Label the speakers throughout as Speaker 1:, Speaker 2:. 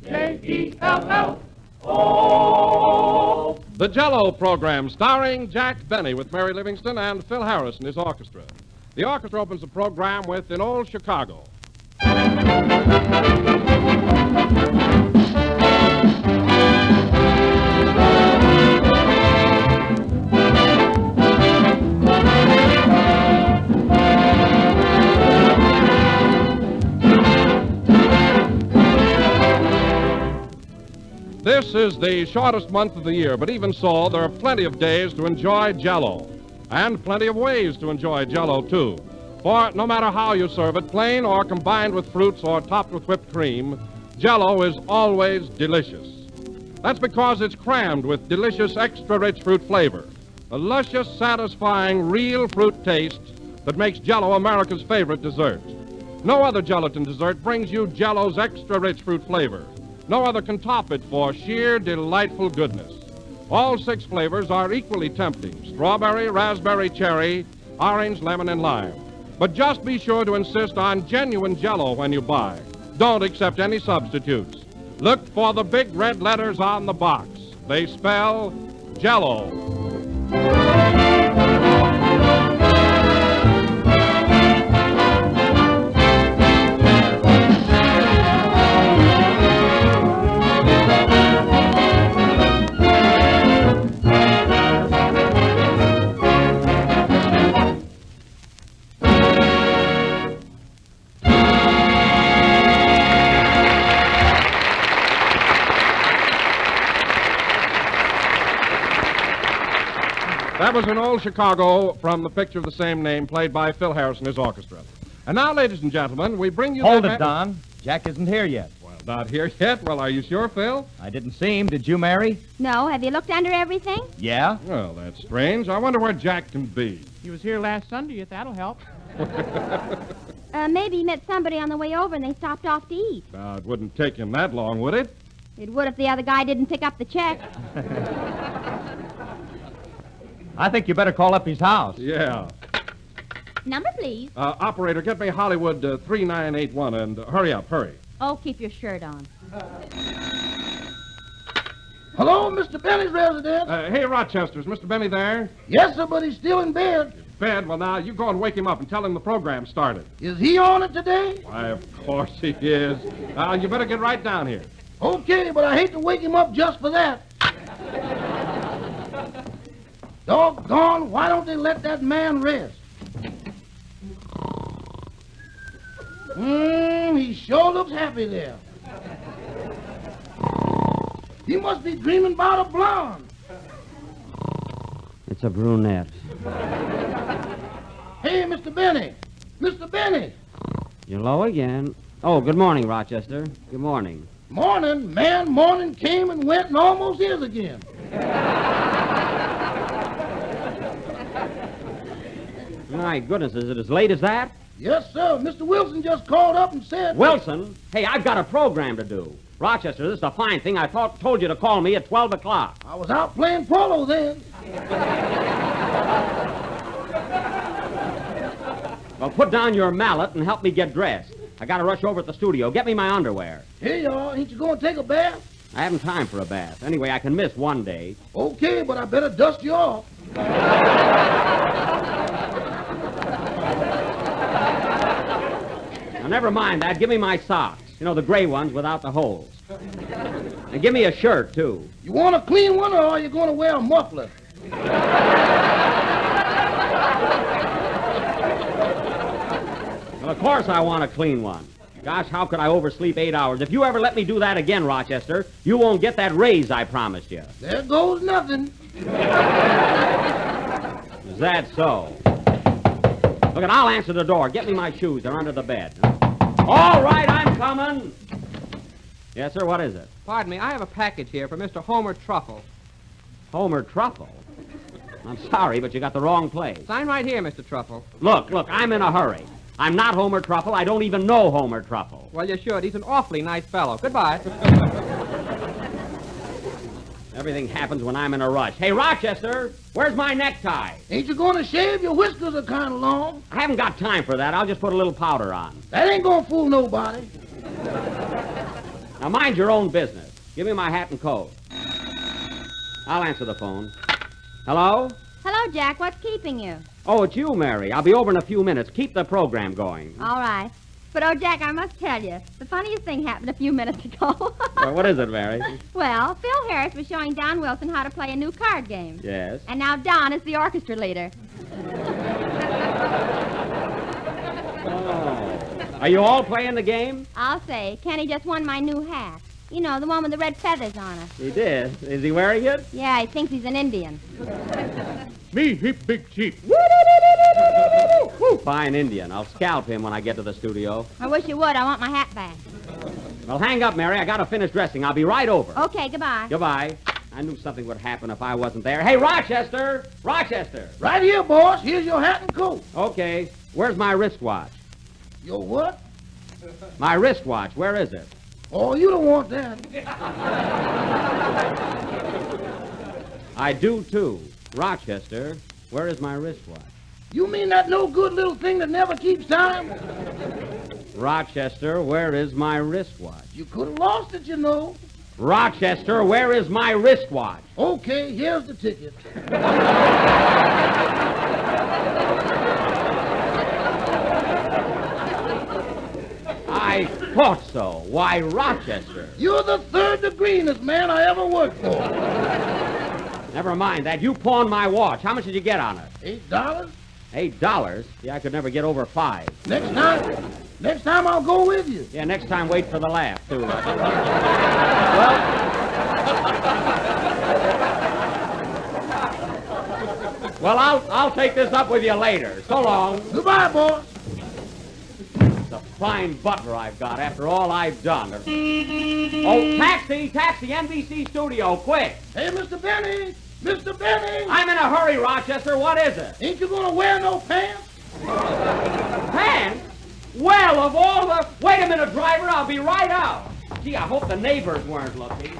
Speaker 1: Jell-O. The Jell-O Program, starring Jack Benny with Mary Livingstone and Phil Harris and his orchestra. The orchestra opens the program with In Old Chicago. This is the shortest month of the year, but even so, there are plenty of days to enjoy Jell-O. And plenty of ways to enjoy Jell-O, too. For no matter how you serve it, plain or combined with fruits or topped with whipped cream, Jell-O is always delicious. That's because it's crammed with delicious extra-rich fruit flavor. A luscious, satisfying, real fruit taste that makes Jell-O America's favorite dessert. No other gelatin dessert brings you Jell-O's extra-rich fruit flavor. No other can top it for sheer, delightful goodness. All 6 flavors are equally tempting: strawberry, raspberry, cherry, orange, lemon, and lime. But just be sure to insist on genuine Jell-O when you buy. Don't accept any substitutes. Look for the big red letters on the box. They spell Jell-O. That was In Old Chicago from the picture of the same name, played by Phil Harris and his orchestra. And now, ladies and gentlemen, we bring you...
Speaker 2: Hold it, Don. Jack isn't here yet.
Speaker 1: Well, not here yet? Well, are you sure, Phil?
Speaker 2: I didn't see him. Did you, Mary?
Speaker 3: No. Have you looked under everything?
Speaker 2: Yeah?
Speaker 1: Well, that's strange. I wonder where Jack can be.
Speaker 4: He was here last Sunday, if that'll help.
Speaker 3: Maybe he met somebody on the way over and they stopped off to eat.
Speaker 1: Now, it wouldn't take him that long, would it?
Speaker 3: It would if the other guy didn't pick up the check.
Speaker 2: I think you better call up his house.
Speaker 1: Yeah.
Speaker 3: Number, please.
Speaker 1: Operator, get me Hollywood 3981 and hurry up, hurry.
Speaker 3: Oh, keep your shirt on.
Speaker 5: Hello, Mr. Benny's residence.
Speaker 1: Hey, Rochester, is Mr. Benny there?
Speaker 5: Yes, sir, but he's still in bed.
Speaker 1: Bed? Well, now, you go and wake him up and tell him the program started.
Speaker 5: Is he on it today?
Speaker 1: Why, of course he is. You better get right down here.
Speaker 5: Okay, but I hate to wake him up just for that. Doggone, why don't they let that man rest? He sure looks happy there. He must be dreaming about a blonde.
Speaker 6: It's a brunette.
Speaker 5: Hey, Mr. Benny. Mr. Benny.
Speaker 6: You're low again. Oh, good morning, Rochester. Good morning.
Speaker 5: Morning, man. Morning came and went and almost is again.
Speaker 6: My goodness, is it as late as that?
Speaker 5: Yes, sir. Mr. Wilson just called up and said...
Speaker 6: Wilson? Hey, I've got a program to do. Rochester, this is a fine thing. I told you to call me at 12 o'clock.
Speaker 5: I was out playing polo then.
Speaker 6: Well, put down your mallet and help me get dressed. I got to rush over at the studio. Get me my underwear.
Speaker 5: Here you are. Ain't you going to take a bath?
Speaker 6: I haven't time for a bath. Anyway, I can miss one day.
Speaker 5: Okay, but I better dust you off.
Speaker 6: Now, never mind that. Give me my socks. You know, the gray ones without the holes. And give me a shirt, too.
Speaker 5: You want a clean one, or are you going to wear a muffler?
Speaker 6: Well, of course I want a clean one. Gosh, how could I oversleep 8 hours? If you ever let me do that again, Rochester, you won't get that raise I promised you.
Speaker 5: There goes nothing.
Speaker 6: Is that so? Look, I'll answer the door. Get me my shoes. They're under the bed. All right, I'm coming. Yes, sir, what is it?
Speaker 4: Pardon me, I have a package here for Mr. Homer Truffle.
Speaker 6: Homer Truffle? I'm sorry, but you got the wrong place.
Speaker 4: Sign right here, Mr. Truffle.
Speaker 6: Look, I'm in a hurry. I'm not Homer Truffle. I don't even know Homer Truffle.
Speaker 4: Well, you should. He's an awfully nice fellow. Goodbye.
Speaker 6: Everything happens when I'm in a rush. Hey, Rochester, where's my necktie?
Speaker 5: Ain't you going to shave? Your whiskers are kind of long.
Speaker 6: I haven't got time for that. I'll just put a little powder on.
Speaker 5: That ain't going to fool nobody.
Speaker 6: Now, mind your own business. Give me my hat and coat. I'll answer the phone. Hello?
Speaker 3: Hello, Jack. What's keeping you?
Speaker 6: Oh, it's you, Mary. I'll be over in a few minutes. Keep the program going.
Speaker 3: All right. But, oh, Jack, I must tell you, the funniest thing happened a few minutes ago.
Speaker 6: Well, what is it, Mary?
Speaker 3: Well, Phil Harris was showing Don Wilson how to play a new card game.
Speaker 6: Yes.
Speaker 3: And now Don is the orchestra leader.
Speaker 6: Oh. Are you all playing the game?
Speaker 3: I'll say, Kenny just won my new hat. You know, the one with the red feathers on it.
Speaker 6: He did. Is he wearing it?
Speaker 3: Yeah, he thinks he's an Indian.
Speaker 5: Me heap big chief.
Speaker 6: Fine Indian. I'll scalp him when I get to the studio.
Speaker 3: I wish you would. I want my hat back.
Speaker 6: Well, hang up, Mary. I gotta finish dressing. I'll be right over.
Speaker 3: Okay, goodbye.
Speaker 6: Goodbye. I knew something would happen if I wasn't there. Hey, Rochester! Rochester!
Speaker 5: Right here, boss. Here's your hat and coat.
Speaker 6: Okay. Where's my wristwatch?
Speaker 5: Your what?
Speaker 6: My wristwatch. Where is it?
Speaker 5: Oh, you don't want that.
Speaker 6: I do, too. Rochester, where is my wristwatch?
Speaker 5: You mean that no good little thing that never keeps time?
Speaker 6: Rochester, where is my wristwatch?
Speaker 5: You could have lost it, you know.
Speaker 6: Rochester, where is my wristwatch?
Speaker 5: Okay, here's the ticket.
Speaker 6: I thought so. Why, Rochester?
Speaker 5: You're the third degreeest man I ever worked for.
Speaker 6: Never mind that. You pawned my watch. How much did you get on it?
Speaker 5: $8?
Speaker 6: $8? Yeah, I could never get over 5.
Speaker 5: Next time I'll go with you.
Speaker 6: Yeah, next time wait for the laugh, too. Well, I'll take this up with you later. So long.
Speaker 5: Goodbye, boss.
Speaker 6: It's a fine butler I've got after all I've done. Oh, taxi, NBC studio, quick.
Speaker 5: Hey, Mr. Benny. Mr. Benny.
Speaker 6: I'm in a hurry, Rochester. What is it?
Speaker 5: Ain't you gonna wear no pants?
Speaker 6: Pants? Well, of all the... Wait a minute, driver. I'll be right out. Gee, I hope the neighbors weren't looking.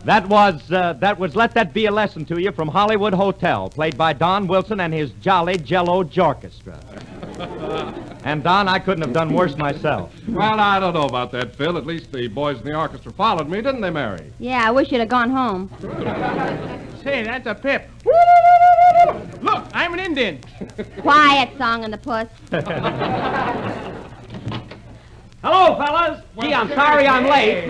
Speaker 2: That was Let That Be a Lesson to You from Hollywood Hotel, played by Don Wilson and his jolly Jell-O Orchestra. And, Don, I couldn't have done worse myself.
Speaker 1: Well, I don't know about that, Phil. At least the boys in the orchestra followed me, didn't they, Mary?
Speaker 3: Yeah, I wish you'd have gone home.
Speaker 4: Say, that's a pip. Look, I'm an Indian.
Speaker 3: Quiet, Song and the Puss.
Speaker 6: Hello, fellas. Gee, I'm sorry I'm late.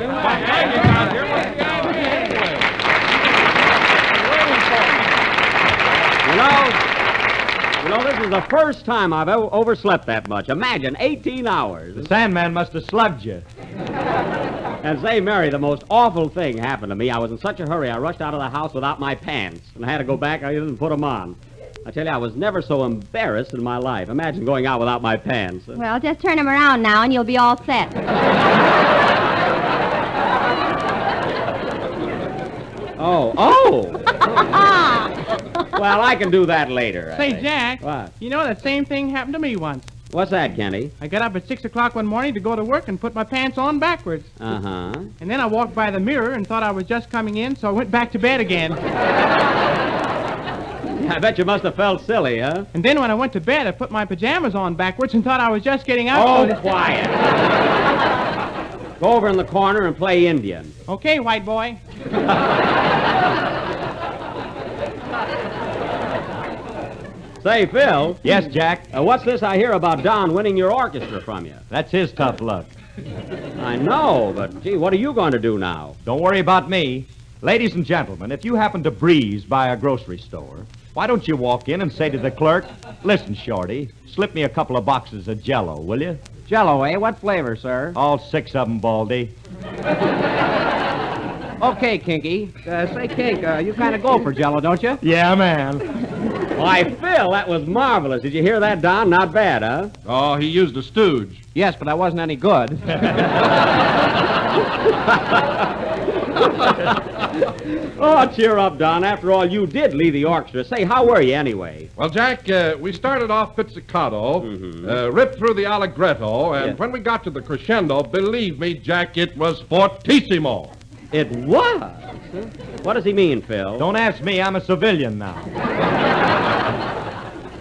Speaker 6: You know, this is the first time I've ever overslept that much. Imagine, 18 hours.
Speaker 2: The Sandman must have slugged you.
Speaker 6: And say, Mary, the most awful thing happened to me. I was in such a hurry, I rushed out of the house without my pants. And I had to go back, I didn't put them on. I tell you, I was never so embarrassed in my life. Imagine going out without my pants.
Speaker 3: Well, just turn him around now and you'll be all set.
Speaker 6: Oh. Well, I can do that later. I
Speaker 4: Say,
Speaker 6: think.
Speaker 4: Jack.
Speaker 6: What?
Speaker 4: You know, that same thing happened to me once.
Speaker 6: What's that, Kenny?
Speaker 4: I got up at 6 o'clock one morning to go to work and put my pants on backwards.
Speaker 6: Uh-huh.
Speaker 4: And then I walked by the mirror and thought I was just coming in, so I went back to bed again.
Speaker 6: I bet you must have felt silly, huh?
Speaker 4: And then when I went to bed, I put my pajamas on backwards and thought I was just getting out.
Speaker 6: Oh, quiet. Go over in the corner and play Indian.
Speaker 4: Okay, white boy.
Speaker 6: Say, Phil.
Speaker 2: Yes, Jack?
Speaker 6: What's this I hear about Don winning your orchestra from you?
Speaker 2: That's his tough luck.
Speaker 6: I know, but, gee, what are you going to do now?
Speaker 2: Don't worry about me. Ladies and gentlemen, if you happen to breeze by a grocery store, why don't you walk in and say to the clerk, "Listen, Shorty, slip me a couple of boxes of Jell-O, will you?"
Speaker 7: Jell-O, eh? What flavor, sir?
Speaker 2: All 6 of them, Baldy.
Speaker 7: Okay, Kinky. Say, Kink, you kind of go for Jell-O, don't you?
Speaker 2: Yeah, man.
Speaker 6: Why, Phil, that was marvelous. Did you hear that, Don? Not bad, huh?
Speaker 1: Oh, he used a stooge.
Speaker 7: Yes, but I wasn't any good.
Speaker 6: Oh, cheer up, Don. After all, you did lead the orchestra. Say, how were you anyway?
Speaker 1: Well, Jack, we started off pizzicato, ripped through the allegretto, and
Speaker 6: Yes.
Speaker 1: when we got to the crescendo, believe me, Jack, it was fortissimo.
Speaker 6: It was? What does he mean, Phil?
Speaker 2: Don't ask me, I'm a civilian now.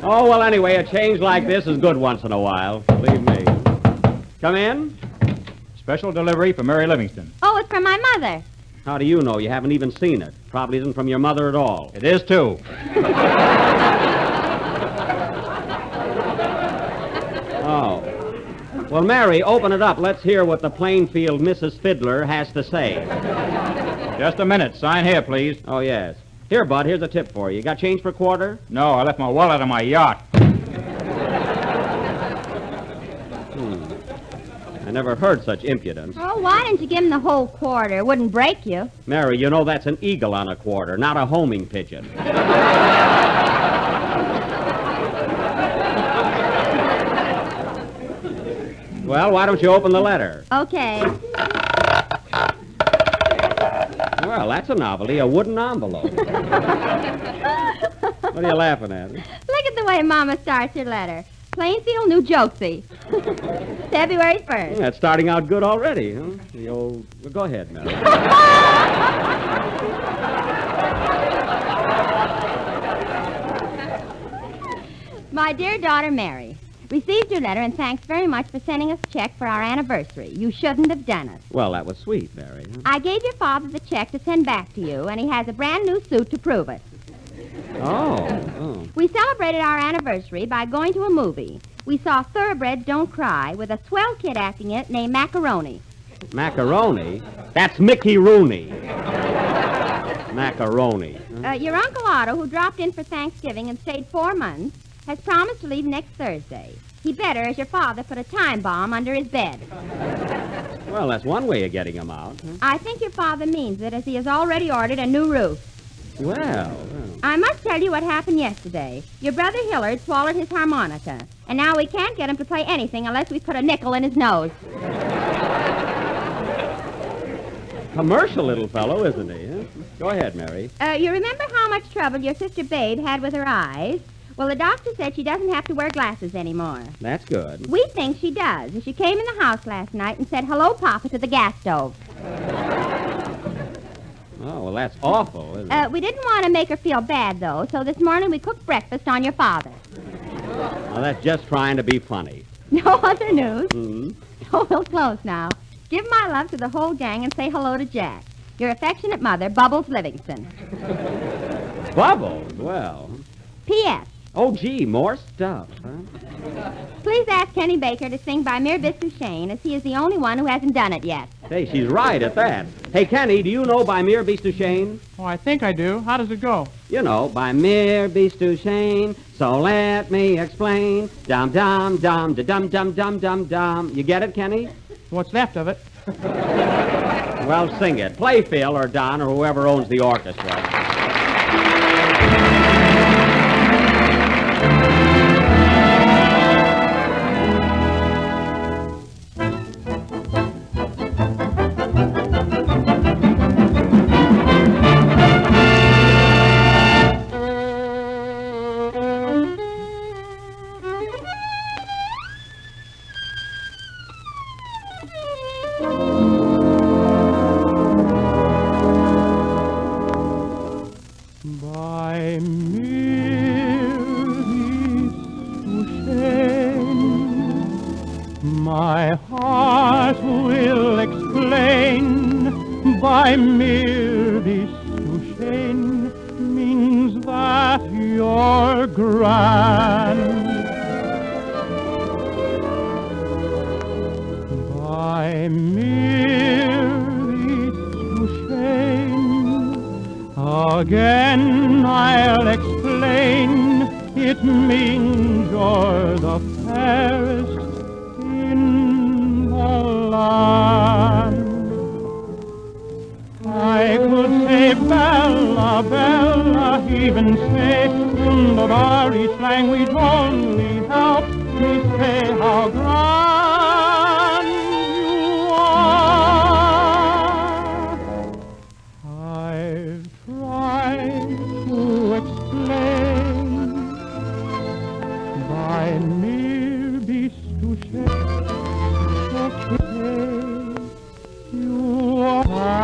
Speaker 6: Oh, well, anyway, a change like this is good once in a while. Believe me. Come in.
Speaker 2: Special delivery for Mary Livingstone.
Speaker 3: Oh, it's from my mother.
Speaker 6: How do you know? You haven't even seen it. Probably isn't from your mother at all.
Speaker 2: It is, too.
Speaker 6: Oh. Well, Mary, open it up. Let's hear what the Plainfield Mrs. Fiddler has to say.
Speaker 2: Just a minute. Sign here, please.
Speaker 6: Oh, yes. Here, Bud, here's a tip for you. You got change for a quarter?
Speaker 2: No, I left my wallet on my yacht.
Speaker 6: I never heard such impudence.
Speaker 3: Oh, why didn't you give him the whole quarter? It wouldn't break you.
Speaker 6: Mary, you know that's an eagle on a quarter, not a homing pigeon. Well, why don't you open the letter?
Speaker 3: Okay.
Speaker 6: Well, that's a novelty, a wooden envelope. What are you laughing at?
Speaker 3: Look at the way Mama starts her letter. Plainfield, New Jersey. February 1st.
Speaker 6: That's starting out good already, huh? The old... Well, go ahead, Mary.
Speaker 3: My dear daughter, Mary, received your letter and thanks very much for sending us a check for our anniversary. You shouldn't have done it.
Speaker 6: Well, that was sweet, Mary. Huh?
Speaker 3: I gave your father the check to send back to you, and he has a brand new suit to prove it.
Speaker 6: Oh.
Speaker 3: We celebrated our anniversary by going to a movie. We saw Thoroughbreds Don't Cry with a swell kid acting it named Macaroni.
Speaker 6: Macaroni? That's Mickey Rooney. Macaroni. Huh?
Speaker 3: Your Uncle Otto, who dropped in for Thanksgiving and stayed 4 months, has promised to leave next Thursday. He better, as your father, put a time bomb under his bed.
Speaker 6: Well, that's one way of getting him out. Huh?
Speaker 3: I think your father means it, as he has already ordered a new roof.
Speaker 6: Well.
Speaker 3: I must tell you what happened yesterday. Your brother Hilliard swallowed his harmonica, and now we can't get him to play anything unless we put a nickel in his nose.
Speaker 6: Commercial little fellow, isn't he? Huh? Go ahead, Mary.
Speaker 3: You remember how much trouble your sister Babe had with her eyes? Well, the doctor said she doesn't have to wear glasses anymore.
Speaker 6: That's good.
Speaker 3: We think she does. She came in the house last night and said, "Hello, Papa," to the gas stove.
Speaker 6: Oh, well, that's awful, isn't it?
Speaker 3: We didn't want to make her feel bad, though, so this morning we cooked breakfast on your father.
Speaker 6: Well, that's just trying to be funny.
Speaker 3: No other news.
Speaker 6: Mm-hmm.
Speaker 3: Oh, we'll close now. Give my love to the whole gang and say hello to Jack. Your affectionate mother, Bubbles Livingstone.
Speaker 6: Bubbles? Well.
Speaker 3: P.S.
Speaker 6: Oh, gee, more stuff, huh?
Speaker 3: Please ask Kenny Baker to sing by Mir Bisouchain, as he is the only one who hasn't done it yet.
Speaker 6: Hey, she's right at that. Hey, Kenny, do you know by Mir Bisouchain?
Speaker 4: Oh, I think I do. How does it go?
Speaker 6: You know, by Mir Bisouchain, so let me explain. Dum dum dum da dum dum dum dum dum. You get it, Kenny?
Speaker 4: What's left of it?
Speaker 6: Well, sing it. Play Phil or Don or whoever owns the orchestra.
Speaker 8: By mir bist du schön means that you're grand. By mir bist du schön. Again I'll explain. It means you're the fairest in the land. I could say Bella, Bella, even say wunderbar. Each language only helps me say how grand you are. I've tried to explain. By mir bist du schön, okay, you are.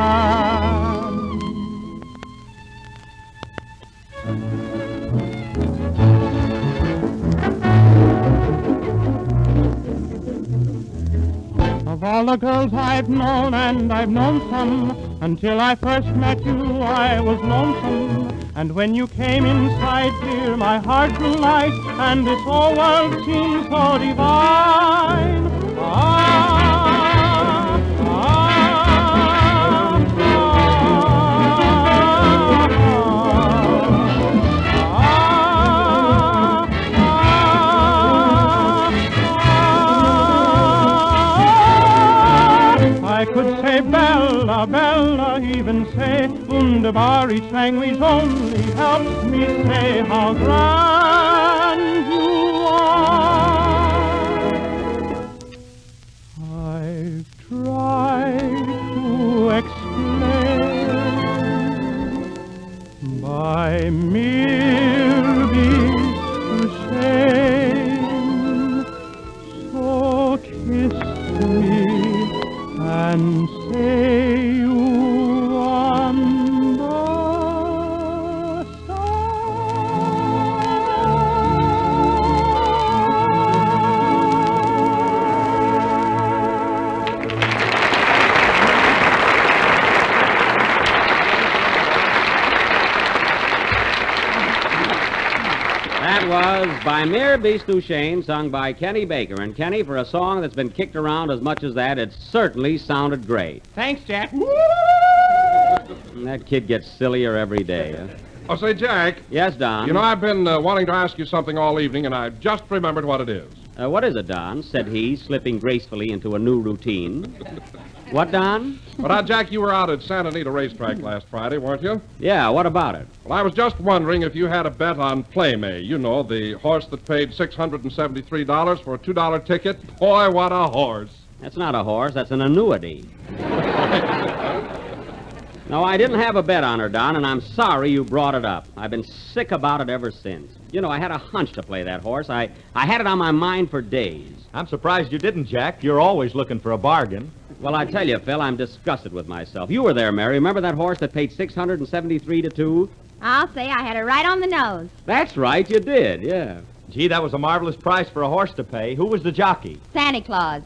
Speaker 8: Of all the girls I've known, and I've known some, until I first met you I was lonesome. And when you came inside, dear, my heart grew light, and this whole world seemed so divine. I could say Bella, Bella, even say wunderbar. Each language only helps me say how grand you are. I've tried to explain. By mir bist du schön, so kiss me and say you
Speaker 6: That was By Mir Bist Du Schön, sung by Kenny Baker. And Kenny, for a song that's been kicked around as much as that, it certainly sounded great.
Speaker 4: Thanks, Jack.
Speaker 6: And that kid gets sillier every day. Huh?
Speaker 1: Oh, say, Jack.
Speaker 6: Yes, Don?
Speaker 1: You know, I've been wanting to ask you something all evening, and I've just remembered what it is.
Speaker 6: What is it, Don? Said he, slipping gracefully into a new routine. What, Don?
Speaker 1: Well, Jack, you were out at Santa Anita Racetrack last Friday, weren't you?
Speaker 6: Yeah, what about it?
Speaker 1: Well, I was just wondering if you had a bet on Playmay. You know, the horse that paid $673 for a $2 ticket. Boy, what a horse.
Speaker 6: That's not a horse, that's an annuity. No, I didn't have a bet on her, Don, and I'm sorry you brought it up. I've been sick about it ever since. You know, I had a hunch to play that horse. I had it on my mind for days.
Speaker 2: I'm surprised you didn't, Jack. You're always looking for a bargain.
Speaker 6: Well, I tell you, Phil, I'm disgusted with myself. You were there, Mary. Remember that horse that paid $673 to 2?
Speaker 3: I'll say I had it right on the nose.
Speaker 6: That's right, you did, yeah.
Speaker 2: Gee, that was a marvelous price for a horse to pay. Who was the jockey?
Speaker 3: Santa Claus.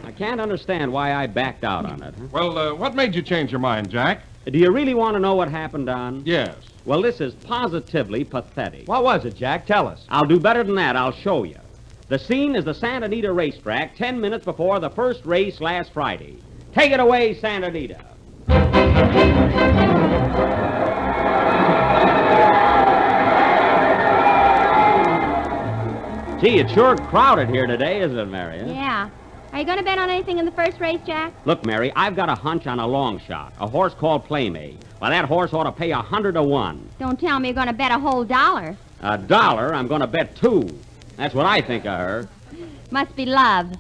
Speaker 6: I can't understand why I backed out on it. Huh?
Speaker 1: Well, what made you change your mind, Jack?
Speaker 6: Do you really want to know what happened, Don?
Speaker 1: Yes.
Speaker 6: Well, this is positively pathetic.
Speaker 2: What was it, Jack? Tell us.
Speaker 6: I'll do better than that. I'll show you. The scene is the Santa Anita racetrack 10 minutes before the first race last Friday. Take it away, Santa Anita. Gee, it's sure crowded here today, isn't it, Mary? Huh?
Speaker 3: Yeah. Are you going to bet on anything in the first race, Jack?
Speaker 6: Look, Mary, I've got a hunch on a long shot. A horse called Playmay. Well, that horse ought to pay 100 to 1.
Speaker 3: Don't tell me you're going to bet a whole $1.
Speaker 6: $1? I'm going to bet 2. That's what I think of her.
Speaker 3: Must be love.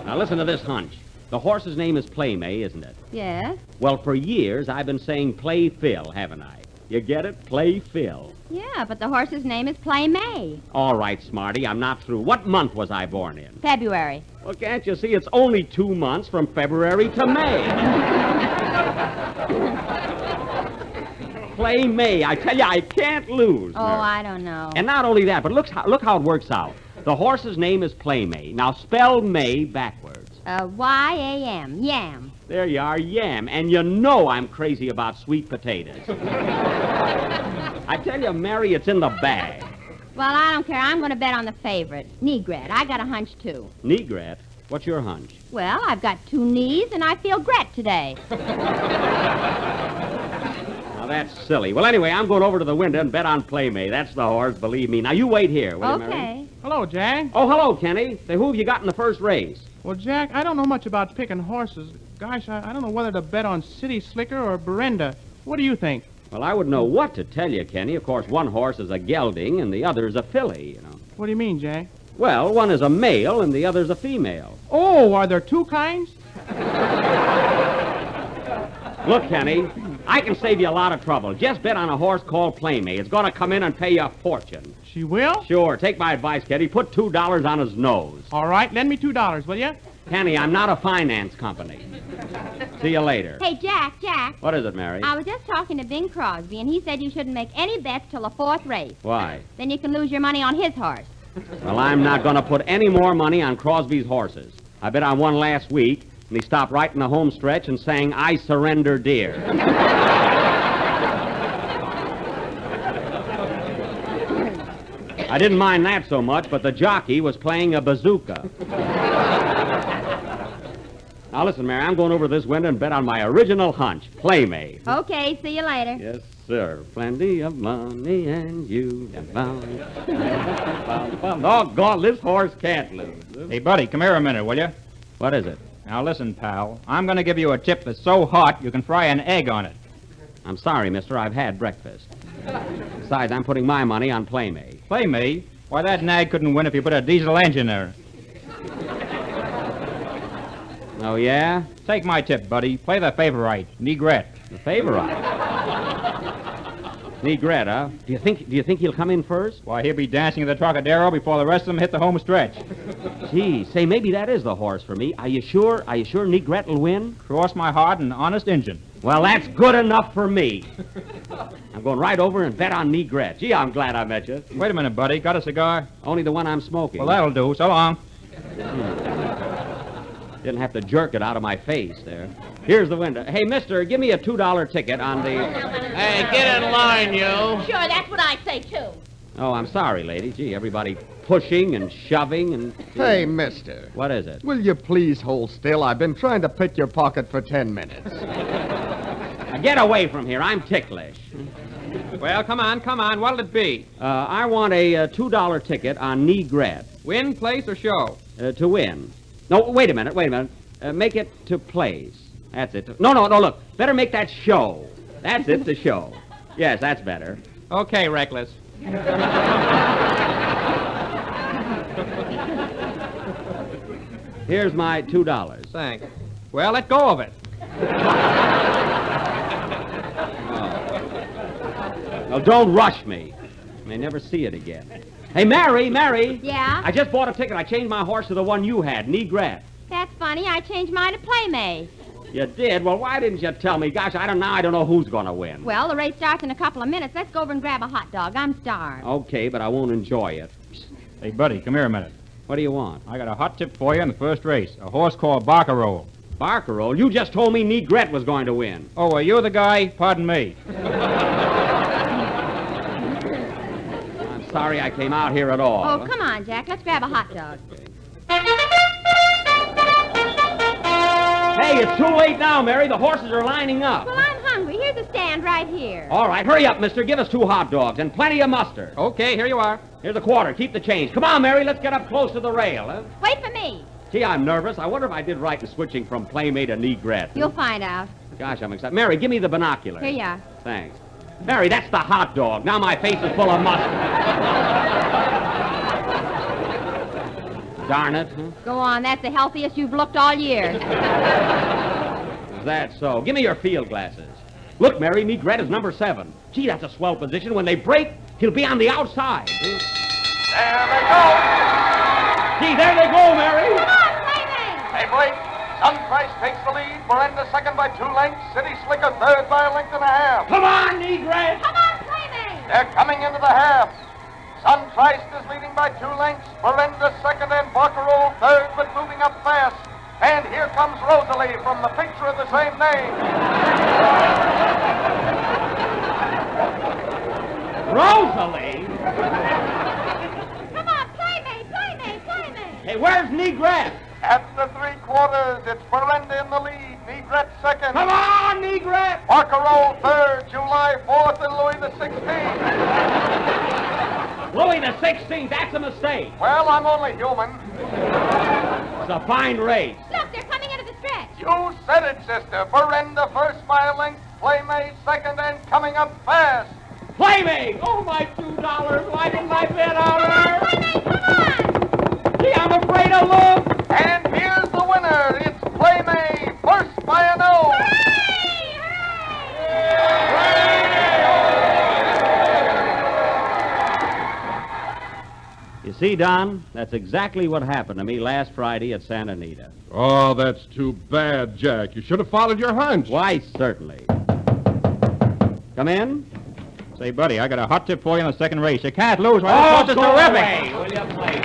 Speaker 6: Now, listen to this hunch. The horse's name is Playmay, isn't it?
Speaker 3: Yes?
Speaker 6: Well, for years, I've been saying Play Phil, haven't I? You get it? Play Phil.
Speaker 3: Yeah, but the horse's name is Playmay.
Speaker 6: All right, Smarty, I'm not through. What month was I born in?
Speaker 3: February.
Speaker 6: Well, can't you see it's only 2 months from February to May? Play May. I tell you, I can't lose.
Speaker 3: Oh,
Speaker 6: Mary.
Speaker 3: I don't know.
Speaker 6: And not only that, but look how it works out. The horse's name is Playmay. Now spell May backwards.
Speaker 3: Y-A-M. Yam.
Speaker 6: There you are, yam. And you know I'm crazy about sweet potatoes. I tell you, Mary, it's in the bag.
Speaker 3: Well, I don't care. I'm going to bet on the favorite, Negret. I got a hunch, too.
Speaker 6: Negret? What's your hunch?
Speaker 3: Well, I've got 2 knees, and I feel gret today.
Speaker 6: Now, that's silly. Well, anyway, I'm going over to the window and bet on Playmate. That's the horse, believe me. Now, you wait here, will you, Mary?
Speaker 3: Okay.
Speaker 4: Hello, Jack.
Speaker 6: Oh, hello, Kenny. Say, who have you got in the first race?
Speaker 4: Well, Jack, I don't know much about picking horses. Gosh, I don't know whether to bet on City Slicker or Berenda. What do you think?
Speaker 6: Well, I wouldn't know what to tell you, Kenny. Of course, one horse is a gelding and the other is a filly, you know.
Speaker 4: What do you mean, Jack?
Speaker 6: Well, one is a male and the other's a female.
Speaker 4: Oh, are there 2 kinds?
Speaker 6: Look, Kenny, I can save you a lot of trouble. Just bet on a horse called Playmate. It's going to come in and pay you a fortune.
Speaker 4: She will?
Speaker 6: Sure. Take my advice, Kenny. Put $2 on his nose.
Speaker 4: All right, lend me $2, will you?
Speaker 6: Kenny, I'm not a finance company. See you later.
Speaker 3: Hey, Jack.
Speaker 6: What is it, Mary?
Speaker 3: I was just talking to Bing Crosby, and he said you shouldn't make any bets till the 4th race.
Speaker 6: Why?
Speaker 3: Then you can lose your money on his horse.
Speaker 6: Well, I'm not going to put any more money on Crosby's horses. I bet on one last week, and he stopped right in the home stretch and sang, "I Surrender, Dear." I didn't mind that so much, but the jockey was playing a bazooka. Now, listen, Mary, I'm going over this window and bet on my original hunch, Playmate.
Speaker 3: Okay, see you later.
Speaker 6: Yes, sir. Plenty of money and you have found. Doggone, this horse can't lose.
Speaker 2: Hey, buddy, come here a minute, will you?
Speaker 6: What is it?
Speaker 2: Now, listen, pal. I'm going to give you a tip that's so hot you can fry an egg on it.
Speaker 6: I'm sorry, mister. I've had breakfast. Besides, I'm putting my money on Playmate.
Speaker 2: Playmate? Why, that nag couldn't win if you put a diesel engine in her.
Speaker 6: Oh, yeah?
Speaker 2: Take my tip, buddy. Play the favorite, Negret.
Speaker 6: The favorite. Negret, huh? Do you think he'll come in first?
Speaker 2: Why, he'll be dancing at the Trocadero before the rest of them hit the home stretch.
Speaker 6: Gee, say, maybe that is the horse for me. Are you sure Negret will win?
Speaker 2: Cross my heart, an honest Injun.
Speaker 6: Well, that's good enough for me. I'm going right over and bet on Negret. Gee, I'm glad I met you.
Speaker 2: Wait a minute, buddy. Got a cigar?
Speaker 6: Only the one I'm smoking.
Speaker 2: Well, that'll do. So long.
Speaker 6: Didn't have to jerk it out of my face there. Here's the window. Hey, mister, give me a $2 ticket on the...
Speaker 5: Hey, get in line, you.
Speaker 3: Sure, that's what I'd say, too.
Speaker 6: Oh, I'm sorry, lady. Gee, everybody pushing and shoving and...
Speaker 9: Hey, mister.
Speaker 6: What is it?
Speaker 9: Will you please hold still? I've been trying to pick your pocket for 10 minutes.
Speaker 6: Now, get away from here. I'm ticklish.
Speaker 2: Well, come on. What'll it be?
Speaker 6: I want a $2 ticket on Negret.
Speaker 2: Win, place, or show?
Speaker 6: To win. No, wait a minute. Make it to place. That's it. No, look. Better make that show. That's it, the show. Yes, that's better.
Speaker 2: Okay, Reckless.
Speaker 6: Here's my $2.
Speaker 2: Thanks. Well, let go of it.
Speaker 6: Well, don't rush me. I may never see it again. Hey, Mary!
Speaker 3: Yeah?
Speaker 6: I just bought a ticket. I changed my horse to the one you had, Negret.
Speaker 3: That's funny. I changed mine to Playmate.
Speaker 6: You did? Well, why didn't you tell me? Gosh, I don't know who's going to win.
Speaker 3: Well, the race starts in a couple of minutes. Let's go over and grab a hot dog. I'm starved.
Speaker 6: Okay, but I won't enjoy it.
Speaker 2: Hey, buddy, come here a minute.
Speaker 6: What do you want?
Speaker 2: I got a hot tip for you in the first race. A horse called Barcarolle.
Speaker 6: Barcarolle? You just told me Negret was going to win.
Speaker 2: Oh, well, you're the guy? Pardon me.
Speaker 6: I'm sorry I came out here at all.
Speaker 3: Oh, come on, Jack. Let's grab a hot dog.
Speaker 6: Hey, it's too late now, Mary. The horses are lining up.
Speaker 3: Well, I'm hungry. Here's a stand right here.
Speaker 6: All right, hurry up, mister. Give us 2 hot dogs and plenty of mustard.
Speaker 2: Okay, here you are.
Speaker 6: Here's a quarter. Keep the change. Come on, Mary. Let's get up close to the rail, huh?
Speaker 3: Wait for me.
Speaker 6: Gee, I'm nervous. I wonder if I did right in switching from Playmate to Negret.
Speaker 3: You'll find out.
Speaker 6: Gosh, I'm excited. Mary, give me the binoculars.
Speaker 3: Here you are.
Speaker 6: Thanks. Mary, that's the hot dog. Now my face is full of mustard. Darn it. Huh?
Speaker 3: Go on. That's the healthiest you've looked all year.
Speaker 6: Is that so? Give me your field glasses. Look, Mary, Negret is number 7. Gee, that's a swell position. When they break, he'll be on the outside.
Speaker 10: There they go.
Speaker 6: Gee, there they go, Mary.
Speaker 3: Come on, Playmate.
Speaker 10: Hey, Blake. Sunprice takes the lead. Miranda second by 2 lengths. City Slicker third by a length and a half.
Speaker 6: Come on, Negret.
Speaker 3: Come on, Playmate.
Speaker 10: They're coming into the half. Sunprice is leading by 2 lengths. Miranda second and Barcarolle third, but moving up fast. And here comes Rosalie from the picture of the same name.
Speaker 2: Rosalie?
Speaker 3: Come on, playmate, playmate, playmate.
Speaker 2: Hey, where's Negrette?
Speaker 10: At the 3/4, it's Miranda in the lead, Negrette second.
Speaker 2: Come on, Negrette!
Speaker 10: Barcarolle third, July 4th, and Louis the 16th.
Speaker 2: Louis the 16th, that's a mistake.
Speaker 10: Well, I'm only human.
Speaker 2: It's a fine race.
Speaker 3: Look, they're coming into the stretch.
Speaker 10: You said it, sister. Miranda first by a length, Playmate second, and coming up fast.
Speaker 2: Playmate! Oh, my $2. Why didn't I bet on her?
Speaker 3: Playmate, come on.
Speaker 2: Gee, I'm afraid to look.
Speaker 10: And here's the winner. It's Playmate, first by a nose.
Speaker 3: Hooray! Hooray!
Speaker 6: You see, Don, that's exactly what happened to me last Friday at Santa Anita.
Speaker 1: Oh, that's too bad, Jack. You should have followed your hunch.
Speaker 6: Why, certainly. Come in.
Speaker 2: Say, buddy, I got a hot tip for you in the second race. You can't lose.
Speaker 6: Oh,
Speaker 2: This
Speaker 6: go
Speaker 2: horse is terrific.
Speaker 6: away, will you, please?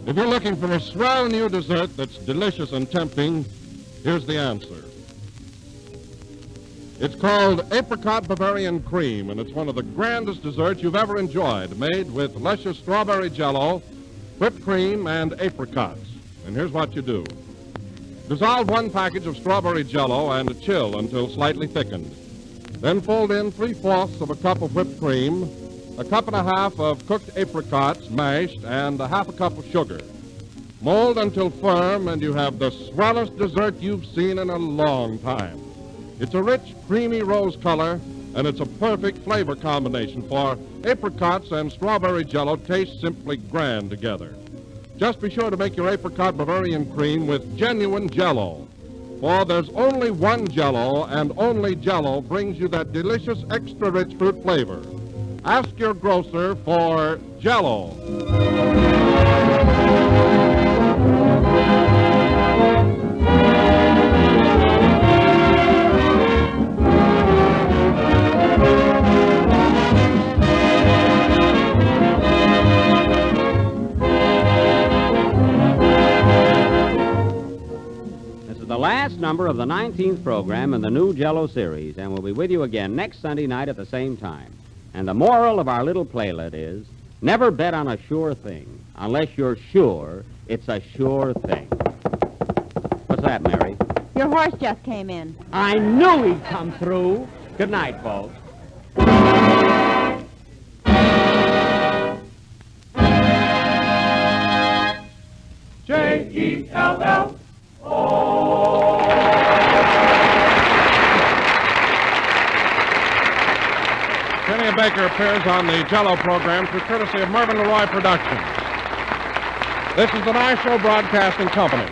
Speaker 1: If you're looking for a swell new dessert that's delicious and tempting, here's the answer. It's called Apricot Bavarian Cream, and it's one of the grandest desserts you've ever enjoyed, made with luscious strawberry Jell-O, whipped cream, and apricots. And here's what you do. Dissolve 1 package of strawberry Jell-O and chill until slightly thickened. Then fold in 3/4 of a cup of whipped cream, a cup and a half of cooked apricots mashed, and a half a cup of sugar. Mold until firm, and you have the swellest dessert you've seen in a long time. It's a rich, creamy rose color, and it's a perfect flavor combination, for apricots and strawberry Jell-O taste simply grand together. Just be sure to make your apricot Bavarian cream with genuine Jell-O, for there's only one Jell-O, and only Jell-O brings you that delicious extra rich fruit flavor. Ask your grocer for Jell-O.
Speaker 6: This is the last number of the 19th program in the new Jell-O series, and we'll be with you again next Sunday night at the same time. And the moral of our little playlet is, never bet on a sure thing unless you're sure it's a sure thing. What's that, Mary?
Speaker 3: Your horse just came in.
Speaker 6: I knew he'd come through. Good night, folks.
Speaker 8: Jell-O.
Speaker 1: Kenny Baker appears on the Jell-O program through courtesy of Mervyn LeRoy Productions. This is the National Broadcasting Company.